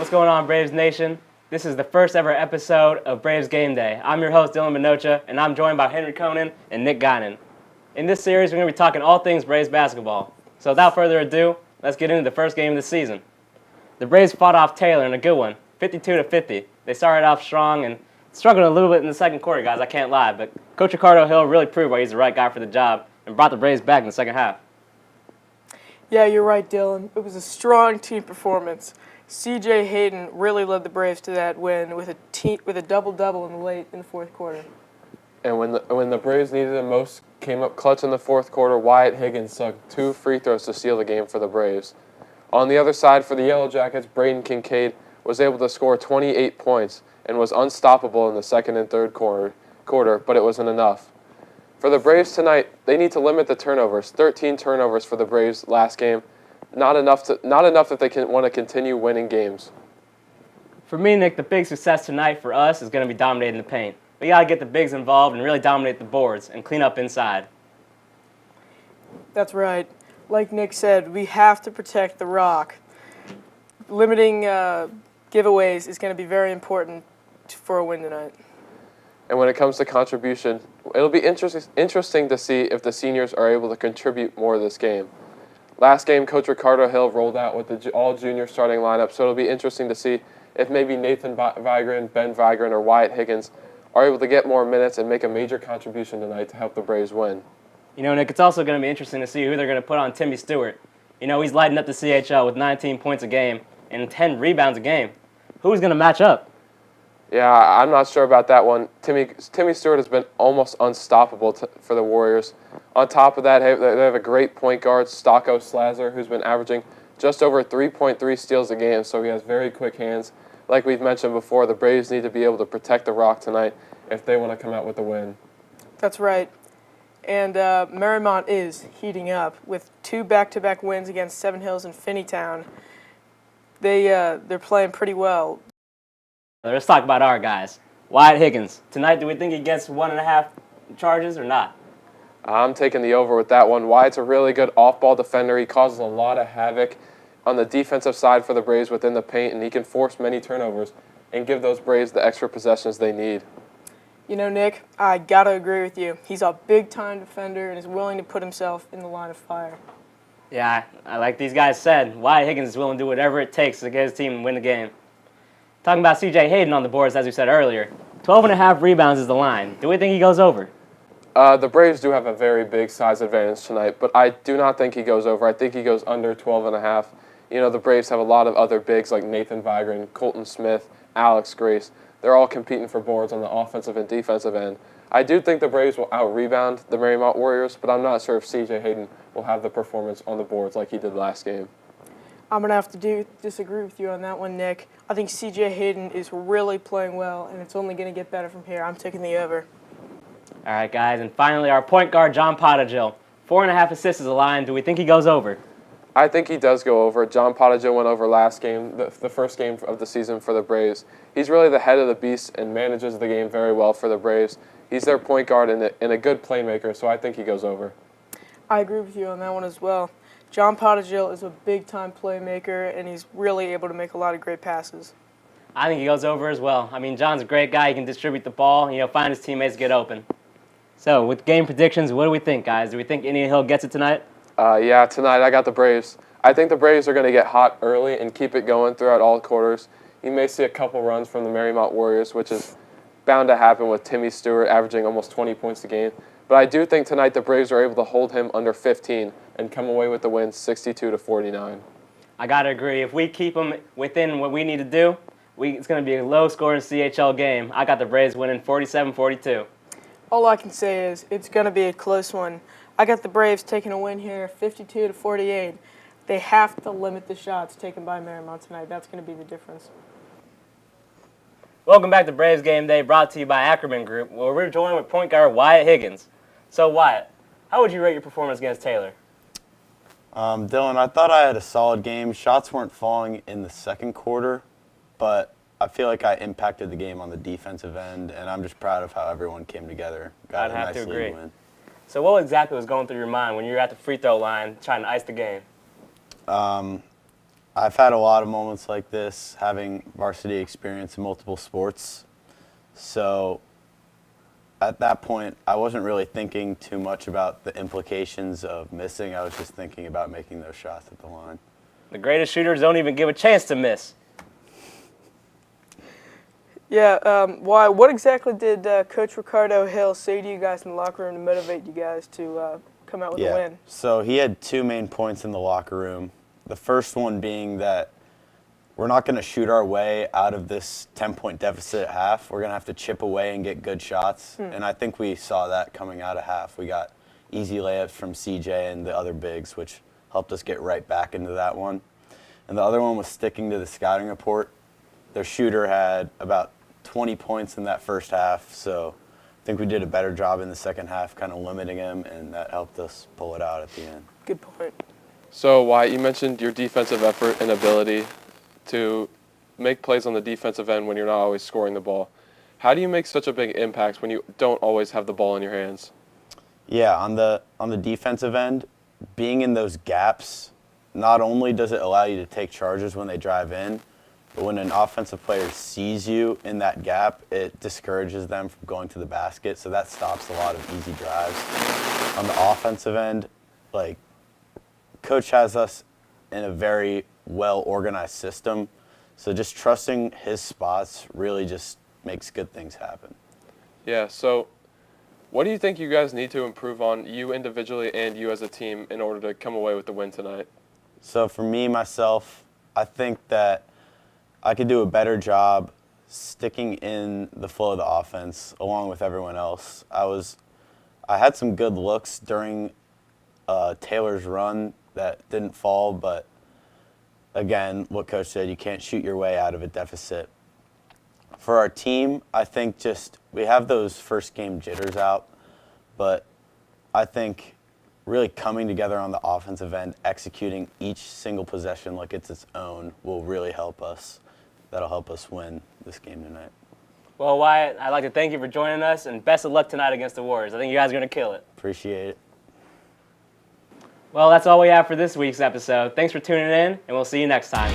What's going on, Braves Nation? This is the first ever episode of Braves Game Day. I'm your host, Dhilan Minocha, and I'm joined by Kohnen and Nick Guinan. In this series, we're going to be talking all things Braves basketball. So without further ado, let's get into the first game of the season. The Braves fought off Taylor in a good one, 52-50. They started off strong and struggled a little bit in the second quarter, guys, I can't lie. But Coach Ricardo Hill really proved why he's the right guy for the job and brought the Braves back in the second half. Yeah, you're right, Dylan. It was a strong team performance. C.J. Hayden really led the Braves to that win with a double-double in the fourth quarter. And when the Braves needed it most, came up clutch in the fourth quarter. Wyatt Higgins sunk 2 free throws to seal the game for the Braves. On the other side, for the Yellow Jackets, Braden Kincaid was able to score 28 points and was unstoppable in the second and third quarter, but it wasn't enough. For the Braves tonight, they need to limit the turnovers. 13 turnovers for the Braves last game. Not enough that they can want to continue winning games. For me, Nick, the big success tonight for us is going to be dominating the paint. We got to get the bigs involved and really dominate the boards and clean up inside. That's right. Like Nick said, we have to protect the rock. Limiting giveaways is going to be very important for a win tonight. And when it comes to contribution, it'll be interesting to see if the seniors are able to contribute more to this game. Last game, Coach Ricardo Hill rolled out with the all-junior starting lineup, so it'll be interesting to see if maybe Nathan Vigran, Ben Vigran, or Wyatt Higgins are able to get more minutes and make a major contribution tonight to help the Braves win. You know, Nick, it's also going to be interesting to see who they're going to put on Timmy Stewart. You know, he's lighting up the CHL with 19 points a game and 10 rebounds a game. Who's going to match up? Yeah, I'm not sure about that one. Timmy Stewart has been almost unstoppable for the Warriors. On top of that, they have a great point guard, Stocko Slazar, who's been averaging just over 3.3 steals a game, so he has very quick hands. Like we've mentioned before, the Braves need to be able to protect the rock tonight if they want to come out with a win. That's right. And Marymount is heating up with 2 back-to-back wins against Seven Hills and Finneytown. They're playing pretty well. Let's talk about our guys. Wyatt Higgins. Tonight, do we think he gets 1.5 charges or not? I'm taking the over with that one. Wyatt's a really good off-ball defender. He causes a lot of havoc on the defensive side for the Braves within the paint, and he can force many turnovers and give those Braves the extra possessions they need. You know, Nick, I got to agree with you. He's a big-time defender and is willing to put himself in the line of fire. Yeah, like these guys said, Wyatt Higgins is willing to do whatever it takes to get his team and win the game. Talking about C.J. Hayden on the boards, as we said earlier, 12.5 rebounds is the line. Do we think he goes over? The Braves do have a very big size advantage tonight, but I do not think he goes over. I think he goes under 12.5. You know, the Braves have a lot of other bigs like Nathan Vigran, Colton Smith, Alex Grace. They're all competing for boards on the offensive and defensive end. I do think the Braves will out-rebound the Marymount Warriors, but I'm not sure if C.J. Hayden will have the performance on the boards like he did last game. I'm going to have to disagree with you on that one, Nick. I think C.J. Hayden is really playing well, and it's only going to get better from here. I'm taking the over. All right, guys, and finally our point guard, John Pottigill. 4.5 assists is the line. Do we think he goes over? I think he does go over. John Pottigill went over last game, the first game of the season for the Braves. He's really the head of the beast and manages the game very well for the Braves. He's their point guard and a good playmaker, so I think he goes over. I agree with you on that one as well. John Pottigill is a big-time playmaker, and he's really able to make a lot of great passes. I think he goes over as well. I mean, John's a great guy. He can distribute the ball, find his teammates get open. So, with game predictions, what do we think, guys? Do we think Indian Hill gets it tonight? Yeah, tonight I got the Braves. I think the Braves are going to get hot early and keep it going throughout all quarters. You may see a couple runs from the Marymount Warriors, which is bound to happen with Timmy Stewart averaging almost 20 points a game. But I do think tonight the Braves are able to hold him under 15 and come away with the win 62-49. I got to agree. If we keep him within what we need to do, it's going to be a low-scoring CHL game. I got the Braves winning 47-42. All I can say is it's going to be a close one. I got the Braves taking a win here 52-48. They have to limit the shots taken by Marymount tonight. That's going to be the difference. Welcome back to Braves Game Day, brought to you by Ackerman Group, where we're joined with point guard Wyatt Higgins. So, Wyatt, how would you rate your performance against Taylor? Dylan, I thought I had a solid game. Shots weren't falling in the second quarter, but I feel like I impacted the game on the defensive end, and I'm just proud of how everyone came together. I'd have to agree. Win. So what exactly was going through your mind when you were at the free throw line trying to ice the game? I I've had a lot of moments like this, having varsity experience in multiple sports. So at that point, I wasn't really thinking too much about the implications of missing. I was just thinking about making those shots at the line. The greatest shooters don't even give a chance to miss. Yeah, why? What exactly did Coach Ricardo Hill say to you guys in the locker room to motivate you guys to come out with a win? So he had two main points in the locker room. The first one being that we're not going to shoot our way out of this 10-point deficit at half. We're going to have to chip away and get good shots. And I think we saw that coming out of half. We got easy layups from CJ and the other bigs, which helped us get right back into that one. And the other one was sticking to the scouting report. Their shooter had about 20 points in that first half, so I think we did a better job in the second half kind of limiting him, and that helped us pull it out at the end. Good point. So, Wyatt, you mentioned your defensive effort and ability to make plays on the defensive end when you're not always scoring the ball. How do you make such a big impact when you don't always have the ball in your hands? Yeah, on the defensive end, being in those gaps, not only does it allow you to take charges when they drive in, but when an offensive player sees you in that gap, it discourages them from going to the basket, so that stops a lot of easy drives. On the offensive end, like, Coach has us in a very well-organized system, so just trusting his spots really just makes good things happen. Yeah, so what do you think you guys need to improve on, you individually and you as a team, in order to come away with the win tonight? So for me, myself, I think that I could do a better job sticking in the flow of the offense along with everyone else. I had some good looks during Taylor's run that didn't fall, but again, what Coach said, you can't shoot your way out of a deficit. For our team, I think just we have those first game jitters out, but I think really coming together on the offensive end, executing each single possession like it's its own will really help us. That'll help us win this game tonight. Well, Wyatt, I'd like to thank you for joining us, and best of luck tonight against the Warriors. I think you guys are going to kill it. Appreciate it. Well, that's all we have for this week's episode. Thanks for tuning in, and we'll see you next time.